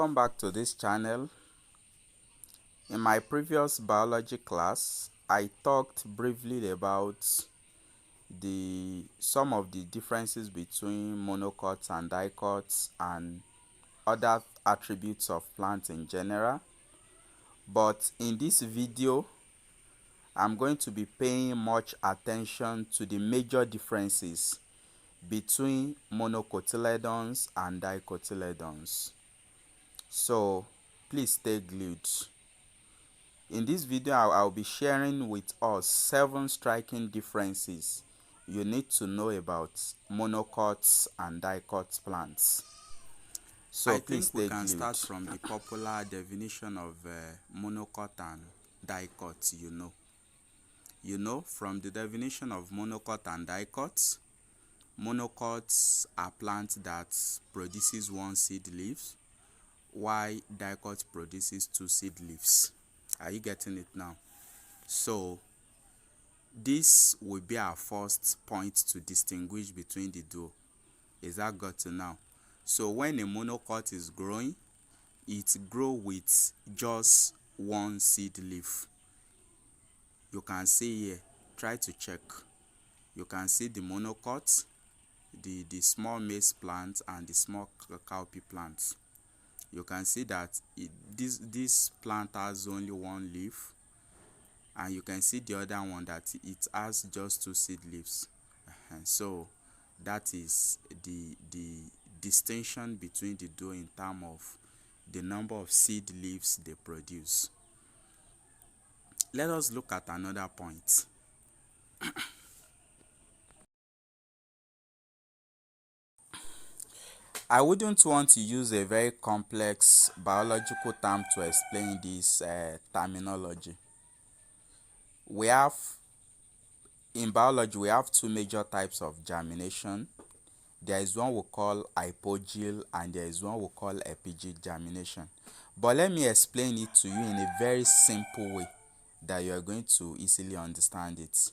Welcome back to this channel. In my previous biology class, I talked briefly about some of the differences between monocots and dicots and other attributes of plants in general. But in this video, I'm going to be paying much attention to the major differences between monocotyledons and dicotyledons. So please stay glued. In this video, I'll be sharing with us 7 striking differences you need to know about monocots and dicots plants. So I please think we stay can glued. start from the popular definition of monocot and dicot. From the definition of monocot and dicots, monocots are plants that produces one seed leaf, while dicot produces 2 seed leaves. Are you getting it now? So this will be our first point to distinguish between the two. Is that got to now? So when a monocot is growing, it grow with just one seed leaf. You can see here, try to check. You can see the monocot, the small maize plant and the small cowpea plant. You can see that this plant has only one leaf, and you can see the other one that it has just 2 seed leaves. So that is the distinction between the two in terms of the number of seed leaves they produce. Let us look at another point. I wouldn't want to use a very complex biological term to explain this terminology. In biology, we have 2 major types of germination. There is one we call hypogeel and there is one we call epigeel germination. But let me explain it to you in a very simple way that you are going to easily understand it.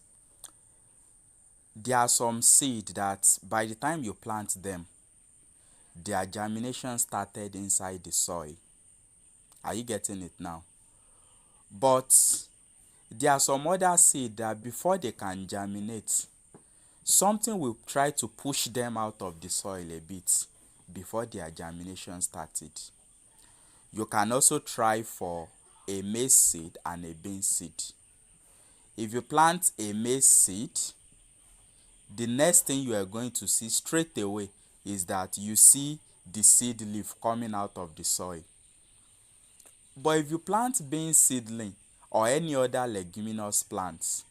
There are some seed that by the time you plant them, their germination started inside the soil. Are you getting it now? But there are some other seed that before they can germinate, something will try to push them out of the soil a bit before their germination started. You can also try for a maize seed and a bean seed. If you plant a maize seed, the next thing you are going to see straight away is that you see the seed leaf coming out of the soil. But if you plant bean seedling or any other leguminous plants,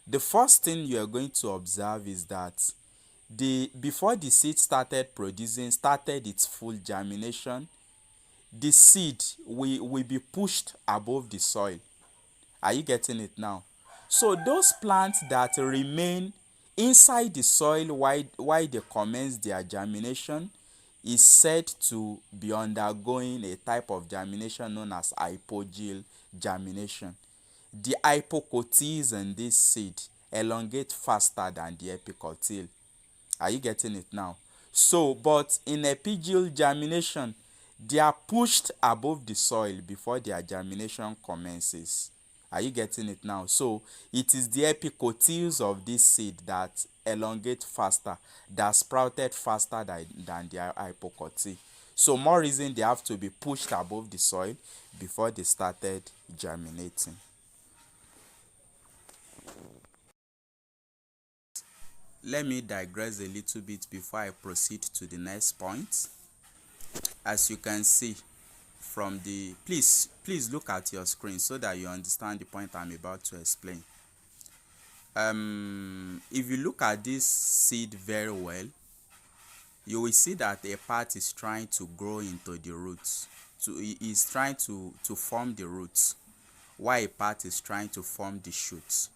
the first thing you are going to observe is that before the seed started its full germination, the seed will be pushed above the soil. Are you getting it now? So those plants that remain inside the soil while they commence their germination is said to be undergoing a type of germination known as hypogeel germination. The hypocotyls in this seed elongate faster than the epicotyl. Are you getting it now? So, but in epigeel germination, they are pushed above the soil before their germination commences. Are you getting it now? So, it is the epicotyls of this seed that elongate faster, that sprouted faster than their hypocotyl. So, more reason they have to be pushed above the soil before they started germinating. Let me digress a little bit before I proceed to the next point. As you can see from the please look at your screen so that you understand the point I'm about to explain. If you look at this seed very well, you will see that a part is trying to grow into the roots. Is trying to form the roots, while a part is trying to form the shoots.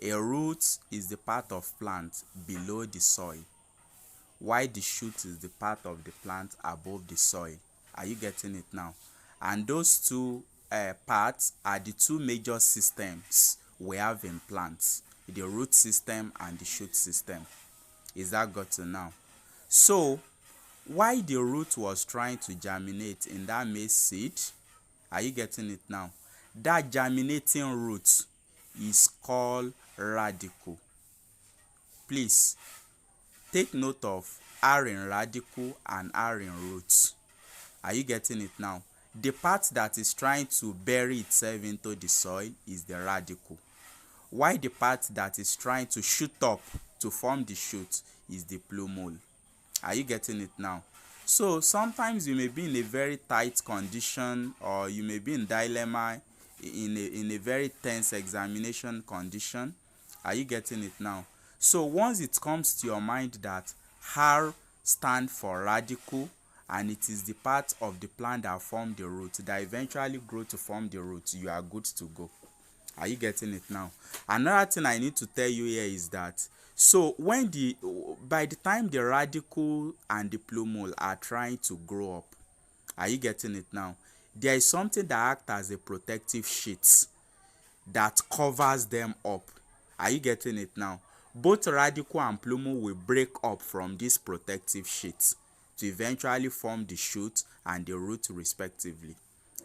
A root is the part of plant below the soil, while the shoot is the part of the plant above the soil. Are you getting it now? And those two parts are the 2 major systems we have in plants, the root system and the shoot system. Is that got to now? So Why the root was trying to germinate in that maize seed, are you getting it now? That germinating root is called radicle. Please take note of R in radicle and R in root. Are you getting it now? The part that is trying to bury itself into the soil is the radicle, while the part that is trying to shoot up to form the shoot is the plumule. Are you getting it now? So sometimes you may be in a very tight condition, or you may be in dilemma, in a very tense examination condition. Are you getting it now? So once it comes to your mind that R stand for radicle, and it is the part of the plant that form the root that eventually grow to form the root, you are good to go. Are you getting it now? Another thing I need to tell you here is that, so when by the time the radicle and the plumule are trying to grow up, are you getting it now? There is something that acts as a protective sheet that covers them up. Are you getting it now? Both radicle and plumule will break up from this protective sheet to eventually form the shoot and the root respectively.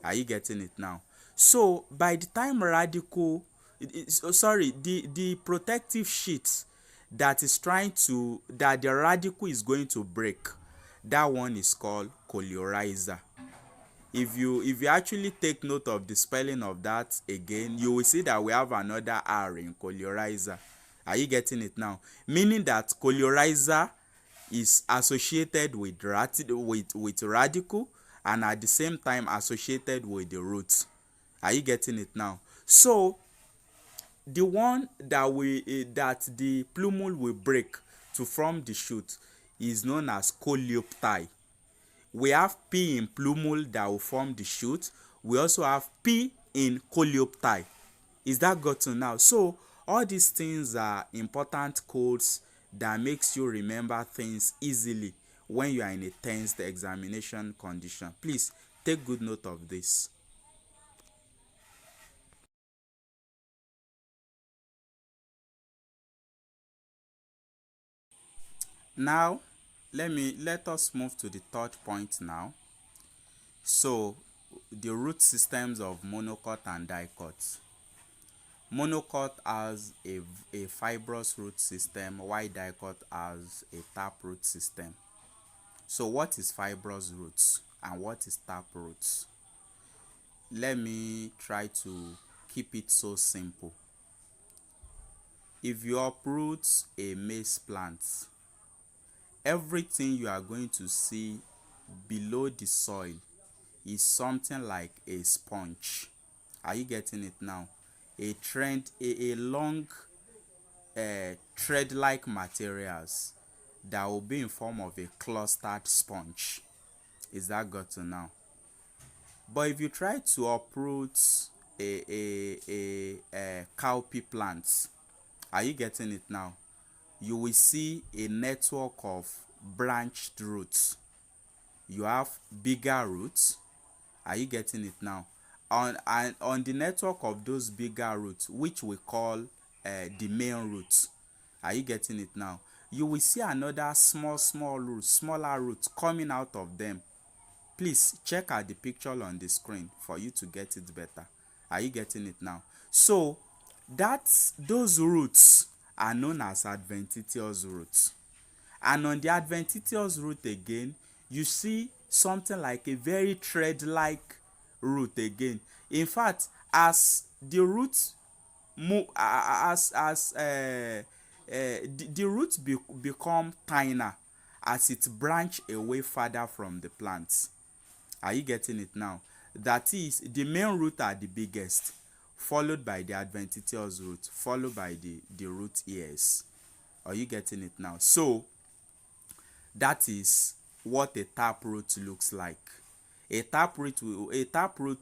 Are you getting it now? So by the time radicle, the protective sheet that is trying to, that the radicle is going to break, that one is called coleorizer. If you actually take note of the spelling of that again, you will see that we have another R in coleorizer. Are you getting it now? Meaning that coleorizer is associated with radicle, and at the same time associated with the root. Are you getting it now? So the one that the plumule will break to form the shoot is known as coleoptile. We have P in plumule that will form the shoot. We also have P in coleoptile. Is that gotten now? So all these things are important codes that makes you remember things easily when you are in a tensed examination condition. Please take good note of this. Now let us move to the third point now. So the root systems of monocot and dicot. Monocot has a fibrous root system, while dicot has a tap root system. So what is fibrous roots and what is tap roots? Let me try to keep it so simple. If you uproot a maize plant, everything you are going to see below the soil is something like a sponge. Are you getting it now? A long thread-like materials that will be in form of a clustered sponge. Is that gotten now? But if you try to uproot a cowpea plant, are you getting it now? You will see a network of branched roots. You have bigger roots. Are you getting it now? On the network of those bigger roots, which we call the main roots, are you getting it now? You will see another small root, smaller roots coming out of them. Please check out the picture on the screen for you to get it better. Are you getting it now? So those roots are known as adventitious roots. And on the adventitious root again, you see something like a very thread-like root again. In fact, as the roots move, the roots become thinner as it branch away further from the plants. Are you getting it now? That is, the main root are the biggest, followed by the adventitious root, followed by the root ears. Are you getting it now? So that is what a taproot looks like. A taproot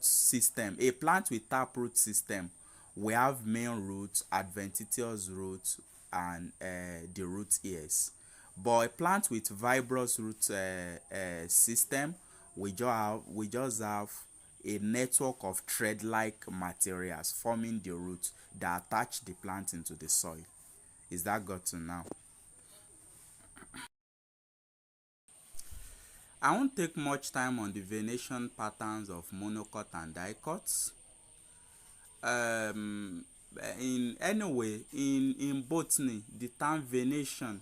system, a plant with taproot system, we have main roots, adventitious roots, and the root ears. But a plant with fibrous root system, we just have a network of thread-like materials forming the roots that attach the plant into the soil. Is that gotten now? I won't take much time on the venation patterns of monocot and dicots. um in botany, the term venation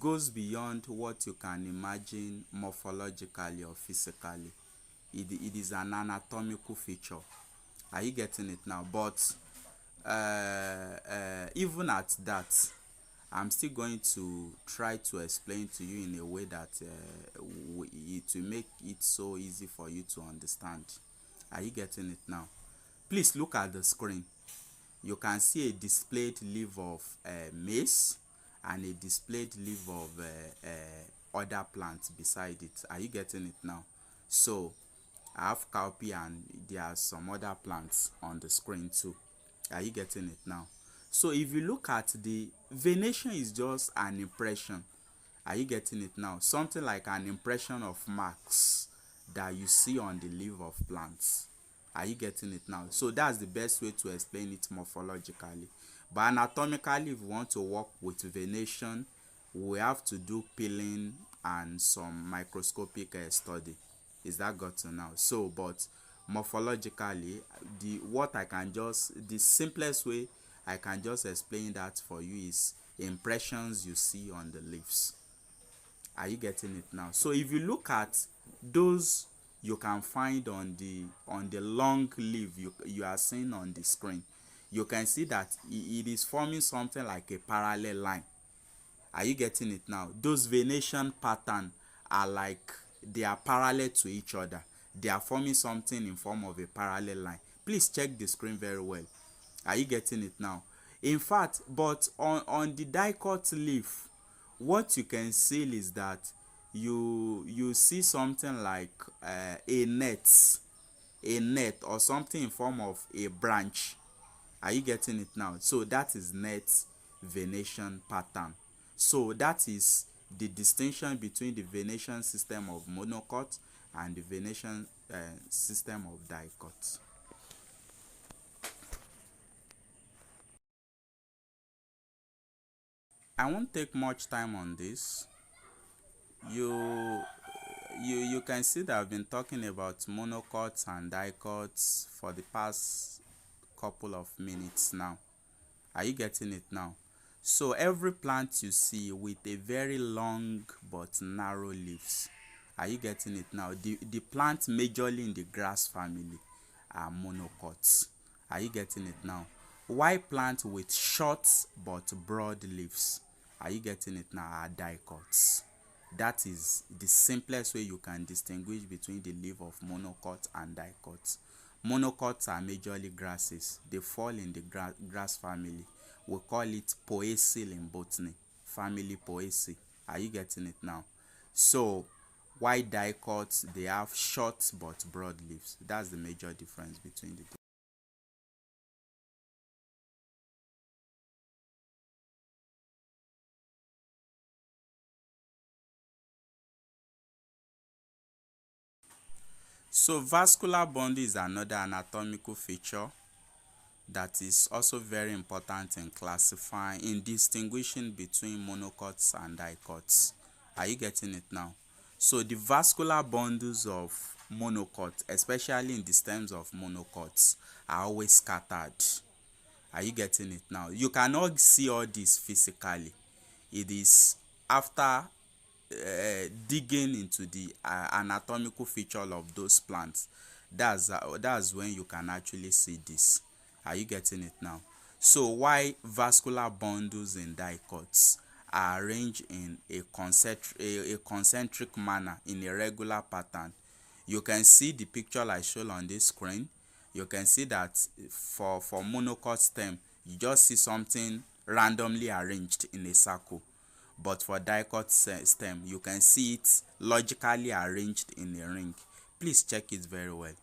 goes beyond what you can imagine morphologically or physically. It is an anatomical feature. Are you getting it now? But even at that, I'm still going to try to explain to you in a way that it will make it so easy for you to understand. Are you getting it now? Please look at the screen. You can see a displayed leaf of maize and a displayed leaf of other plants beside it. Are you getting it now? So I have cowpea and there are some other plants on the screen too. Are you getting it now? So if you look at the venation, is just an impression. Are you getting it now? Something like an impression of marks that you see on the leaf of plants. Are you getting it now? So that's the best way to explain it morphologically. But anatomically, if we want to work with venation, we have to do peeling and some microscopic study. Is that got to now? So, but morphologically, the simplest way I can just explain that for you is impressions you see on the leaves. Are you getting it now? So if you look at those you can find on the long leaf you are seeing on the screen, you can see that it is forming something like a parallel line. Are you getting it now? Those venation pattern are like they are parallel to each other. They are forming something in form of a parallel line. Please check the screen very well. Are you getting it now? In fact, but on the dicot leaf, what you can see is that you see something like a net or something in form of a branch. Are you getting it now? So that is net venation pattern. So that is the distinction between the venation system of monocot and the venation system of dicot. I won't take much time on this. You can see that I've been talking about monocots and dicots for the past couple of minutes now. Are you getting it now? So every plant you see with a very long but narrow leaves. Are you getting it now? The plants majorly in the grass family are monocots. Are you getting it now? Why plants with short but broad leaves? Are you getting it now? Are dicots. That is the simplest way you can distinguish between the leaf of monocot and dicot. Monocots are majorly grasses. They fall in the grass family. We call it poaceae in botany. Family Poaceae. Are you getting it now? So, why dicots? They have short but broad leaves. That's the major difference between the two. So, vascular bundle is another anatomical feature that is also very important in classifying, in distinguishing between monocots and dicots. Are you getting it now? So the vascular bundles of monocot, especially in the stems of monocots, are always scattered. Are you getting it now? You cannot see all this physically. It is after digging into the anatomical feature of those plants. That's when you can actually see this. Are you getting it now? So why vascular bundles in dicots are arranged in a concentric manner in a regular pattern? You can see the picture I showed on this screen. You can see that for monocot stem, you just see something randomly arranged in a circle. But for dicot stem, you can see it logically arranged in a ring. Please check it very well.